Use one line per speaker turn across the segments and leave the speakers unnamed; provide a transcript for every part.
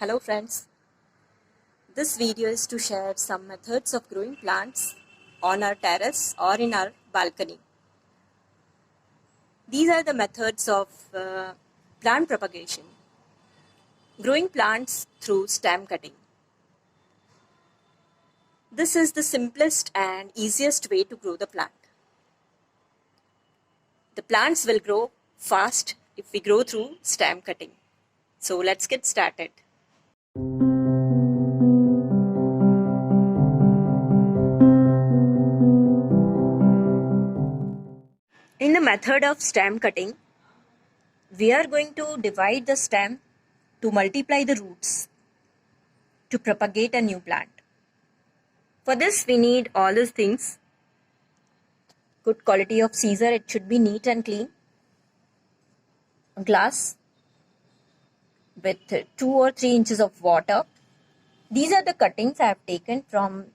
Hello friends, this video is to share some methods of growing plants on our terrace or in our balcony. These are the methods of plant propagation. Growing plants through stem cutting. This is the simplest and easiest way to grow the plant. The plants will grow fast if we grow through stem cutting. So let's get started. In the method of stem cutting, we are going to divide the stem to multiply the roots to propagate a new plant. For this, we need all these things. Good quality of scissor, it should be neat and clean. A glass with 2 or 3 inches of water. These are the cuttings I have taken from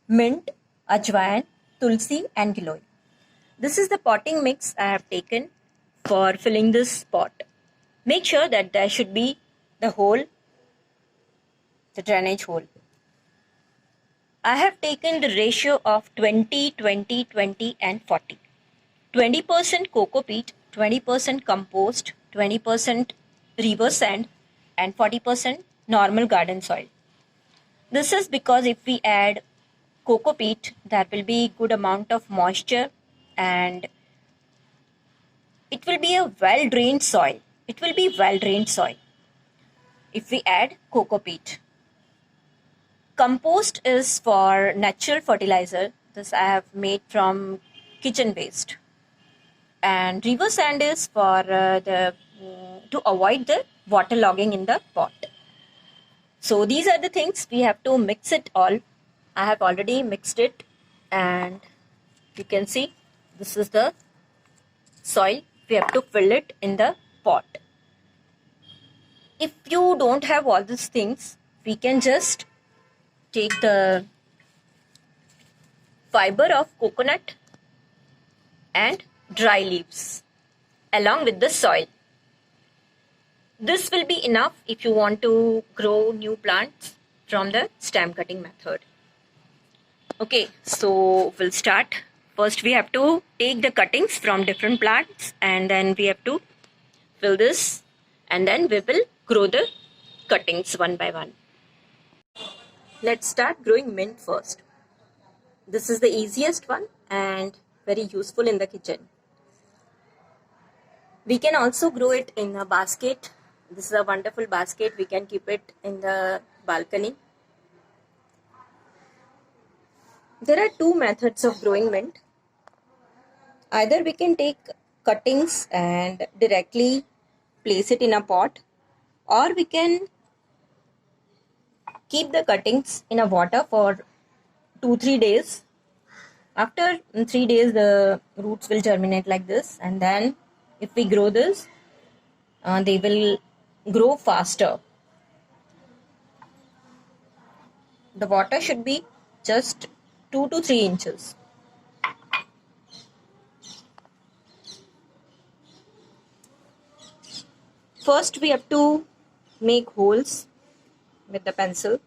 mint, ajwain, tulsi and giloy. This is the potting mix I have taken for filling this pot. Make sure that there should be the hole, the drainage hole. I have taken the ratio of 20, 20, 20 and 40. 20% coco peat, 20% compost, 20% river sand and 40% normal garden soil. This is because if we add coco peat, there will be good amount of moisture and it will be a well-drained soil. It will be well-drained soil if we add coco peat. Compost is for natural fertilizer. This I have made from kitchen waste. And river sand is for to avoid the water logging in the pot. So these are the things we have to mix it all. I have already mixed it and you can see this is the soil. We have to fill it in the pot. If you don't have all these things, we can just take the fiber of coconut and dry leaves along with the soil. This will be enough if you want to grow new plants from the stem cutting method. Okay, so we'll start. First we have to take the cuttings from different plants and then we have to fill this and then we will grow the cuttings one by one. Let's start growing mint first. This is the easiest one and very useful in the kitchen. We can also grow it in a basket. This is a wonderful basket. We can keep it in the balcony. There are two methods of growing mint. Either we can take cuttings and directly place it in a pot, or we can keep the cuttings in a water for 2-3 days. After 3 days, the roots will germinate like this, and then if we grow this, they will grow faster. The water should be just 2 to 3 inches. First, we have to make holes with the pencil.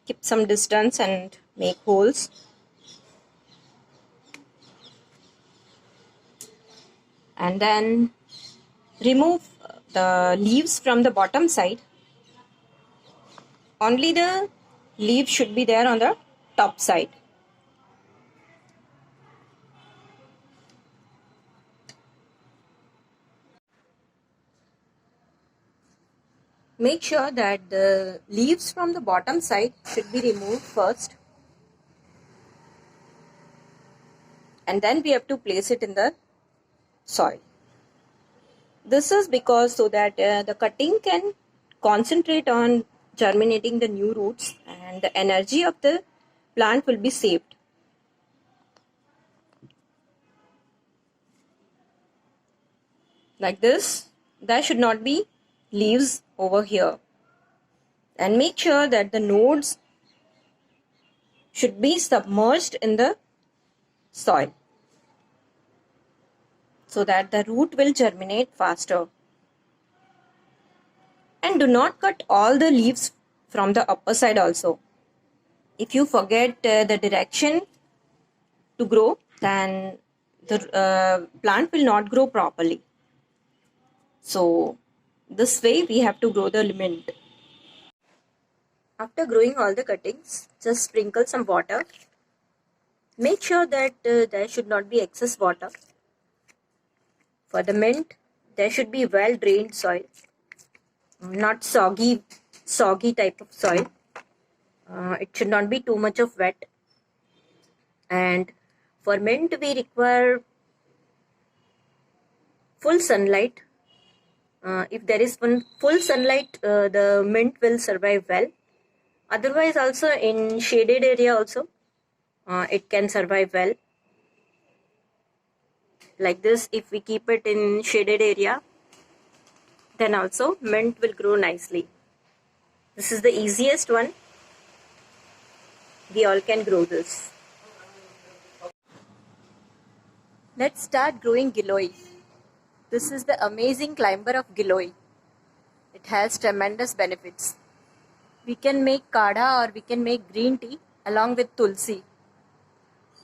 Keep some distance and make holes. And then remove the leaves from the bottom side. Only the leaves should be there on the top side. Make sure that the leaves from the bottom side should be removed first. And then we have to place it in the soil. This is because so that the cutting can concentrate on germinating the new roots and the energy of the plant will be saved. Like this, there should not be leaves over here. And make sure that the nodes should be submerged in the soil so that the root will germinate faster. And do not cut all the leaves from the upper side also. If you forget the direction to grow, then the plant will not grow properly. So this way we have to grow the mint. After growing all the cuttings, just sprinkle some water. Make sure that there should not be excess water. For the mint, there should be well drained soil, not soggy type of soil. It should not be too much of wet. And for mint, we require full sunlight. If there is full sunlight, the mint will survive well. Otherwise, also in shaded area also, it can survive well. Like this, if we keep it in shaded area, then also mint will grow nicely. This is the easiest one. We all can grow this. Let's start growing giloy. This is the amazing climber of giloy. It has tremendous benefits. We can make kadha or we can make green tea along with tulsi.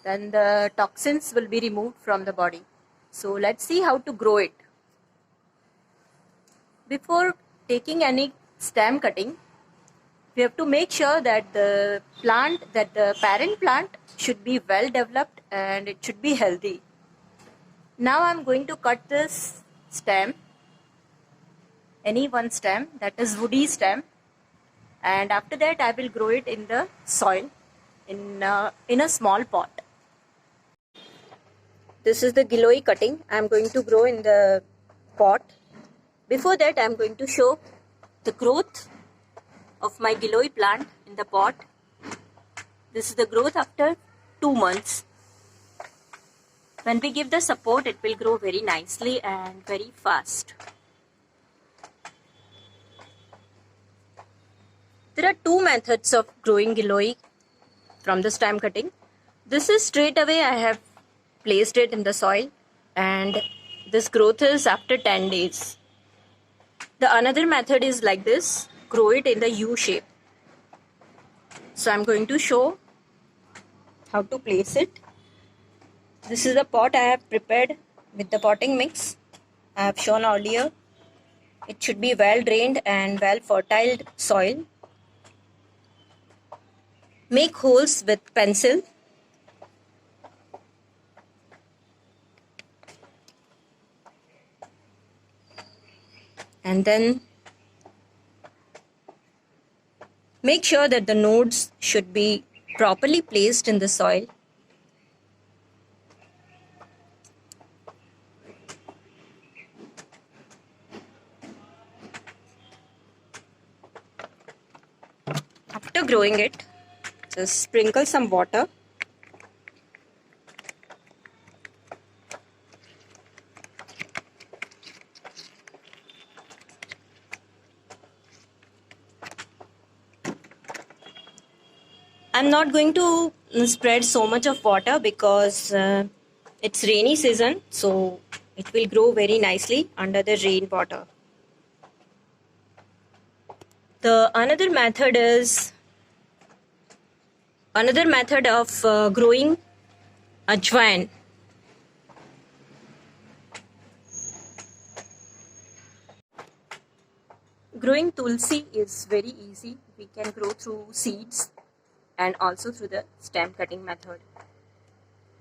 Then the toxins will be removed from the body. So let's see how to grow it. Before taking any stem cutting, we have to make sure that the parent plant should be well developed and it should be healthy. Now I'm going to cut this stem, any one stem, that is woody stem, and after that I will grow it in the soil in a small pot. This is the giloy cutting I am going to grow in the pot. Before that, I am going to show the growth of my giloy plant in the pot. This is the growth after 2 months. When we give the support, it will grow very nicely and very fast. There are 2 methods of growing giloy from the stem cutting. This is straight away I have placed it in the soil, and this growth is after 10 days. The another method is like this, grow it in the U shape. So I'm going to show how to place it. This is the pot I have prepared with the potting mix I have shown earlier. It should be well drained and well fertile soil. Make holes with pencil. And then make sure that the nodes should be properly placed in the soil. After growing it, just sprinkle some water. I'm not going to spread so much of water because it's rainy season, so it will grow very nicely under the rain water. The another method of growing ajwain. Growing tulsi is very easy. We can grow through seeds and also through the stem cutting method.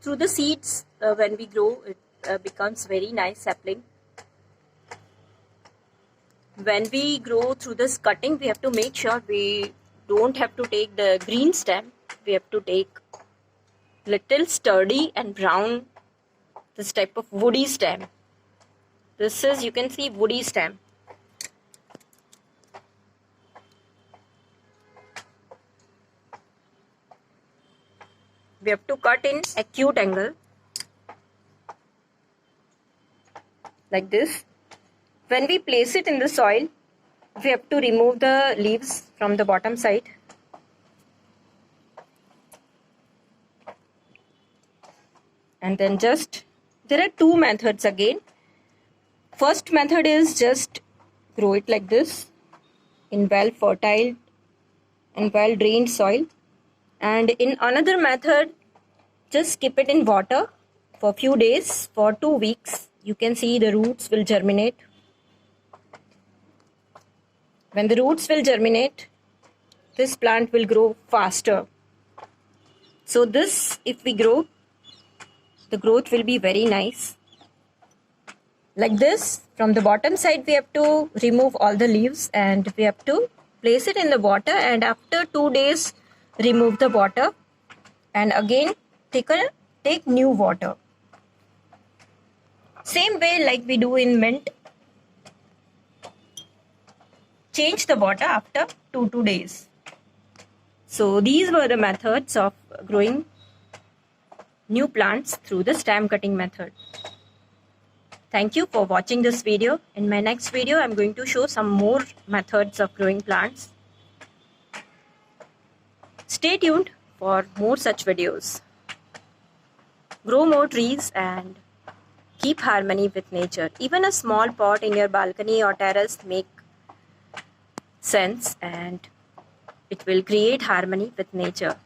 Through the seeds, when we grow, it becomes very nice sapling. When we grow through this cutting, we have to make sure we don't have to take the green stem. We have to take little sturdy and brown, this type of woody stem. This is, you can see, woody stem. We have to cut in acute angle like this. When we place it in the soil, we have to remove the leaves from the bottom side. And then there are 2 methods again. First method is just grow it like this. in well fertile and well drained soil. And in another method, just keep it in water for few days, for 2 weeks. You can see the roots will germinate. When the roots will germinate, this plant will grow faster. So this, if we grow, the growth will be very nice. Like this, from the bottom side we have to remove all the leaves and we have to place it in the water, and after 2 days remove the water and again take new water. Same way like we do in mint. Change the water after 2 days. So these were the methods of growing new plants through the stem cutting method. Thank you for watching this video. In my next video, I'm going to show some more methods of growing plants. Stay tuned for more such videos. Grow more trees and keep harmony with nature. Even a small pot in your balcony or terrace make sense, and it will create harmony with nature.